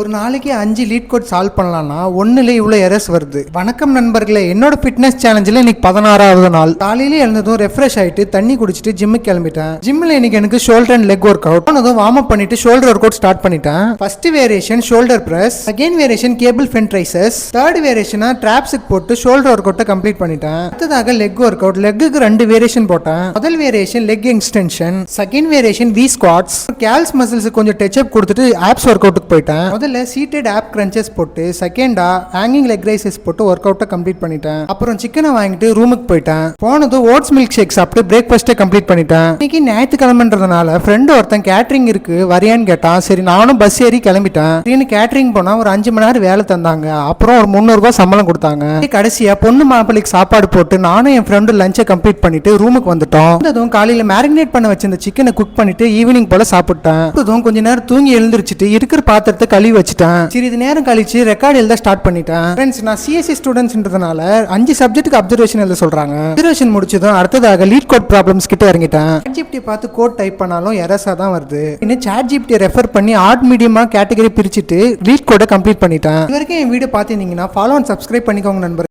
ஒரு நாளைக்கு 5 lead code solve பண்ணலாம்னா ஒன்னுல இவ்வளோ எரர்ஸ் வருது. வணக்கம் நண்பர்களே, என்னோட ஃபிட்னஸ் சேலஞ்சில் இன்னைக்கு 16வது நாள். காலையில எழுந்ததும் ரெஃப்ரெஷ் ஆயிட்டு தண்ணி குடிச்சிட்டு ஜிம்முக்கு கிளம்பிட்டேன். ஜிம்மில் இன்னைக்கு எனக்கு shoulder and leg work out ஆனதும் வார்ம் அப் பண்ணிட்டு ஷோல்டர் ஒர்க் அவுட் ஸ்டார்ட் பண்ணிட்டேன். First variation shoulder press, second variation cable front raises, third வேரியேஷனா ட்ராப்ஸுக்கு போட்டு ஷோல்டர் ஒர்க் அவுட்டை கம்ப்ளீட் பண்ணிட்டேன். அடுத்ததாக லெக் ஒர்க் அவுட், லெக்குக்கு 2 வேரியேஷன் போட்டேன். முதல் variation leg extension, second variation V squats, calves muscles கொஞ்சம் டச் அப் கொடுத்துட்டு ஆப்ஸ் ஒர்க் அவுட்டுக்கு போயிட்டேன். முதல்ல சீட்டட் ஆப் கிரன்ச்சஸ் போட்டு செகண்டா ஹேங்கிங் லெக் ரைசஸ் போட்டு ஒர்க் அவுட்டை கம்ப்ளீட் பண்ணிட்டேன். அப்புறம் சிக்கனை வாங்கிட்டு ரூமுக்கு போயிட்டேன். போனது ஓட்ஸ் மில்க் ஷேக் சாப்பிட்டு பிரேக்ஃபாஸ்ட்டை கம்ப்ளீட் பண்ணிட்டேன். இன்னைக்கு ஞாயிற்றுக்கிழமைன்றதுனால ஃப்ரெண்டு ஒருத்தன் கேட்டரிங் இருக்கு வரியான்னு கேட்டான். சரி நானும் பஸ் ஏறி கிளம்பிட்டேன். கேட்டரிங் போனா ஒரு 5 மணி நேரம் வேலை தந்தாங்க. அப்புறம் ஒரு 300 ரூபாய் சம்பளம் கொடுத்தாங்க. கடைசியா பொண்ணு மாப்பிள்ளைக்கு சாப்பாடு போட்டு நானும் என் ஃப்ரெண்டு லஞ்சை கம்ப்ளீட் பண்ணிட்டு ரூமுக்கு வந்துட்டோம். அதுவும் காலையில மேரினேட் பண்ண வச்சிருந்த சிக்கனை குக் பண்ணிட்டு ஈவினிங் போல சாப்பிட்டேன். அதுவும் கொஞ்ச நேரம் தூங்கி எழுந்திருச்சிட்டு இருக்கிற பாத்திரத்தை கழுவி வச்சுட்டேன். சிறிது நேரம் கழிச்சு ரெக்கார்ட் எழுத ஸ்டார்ட் பண்ணிட்டேன். ஃப்ரெண்ட்ஸ், நான் சிஎஸ்சி ஸ்டூடெண்ட்ஸ்ன்றதுனால 5 சப்ஜெக்ட்டுக்கு அப்சர்வேஷன் எழுத சொல்றாங்க. அப்சர்வேஷன் முடிச்சதும் அடுத்ததாக லீட் கோட் ப்ராப்ளம்ஸ் கிட்ட இறங்கிட்டேன். ChatGPT பார்த்து கோட் டைப் பண்ணாலும் எரர்ஸா தான் வருது. இன்னும் ChatGPT ரெஃபர் பண்ணி ஆட் மீடியமா கேட்டகரி பிரிச்சுட்டு லீட் கோடை கம்ப்ளீட் பண்ணிட்டேன். இது வரைக்கும் என் வீடியோ பார்த்திருந்தீங்கன்னா ஃபாலோ அண்ட் சப்ஸ்கிரைப் பண்ணிக்கோங்க நண்பர்.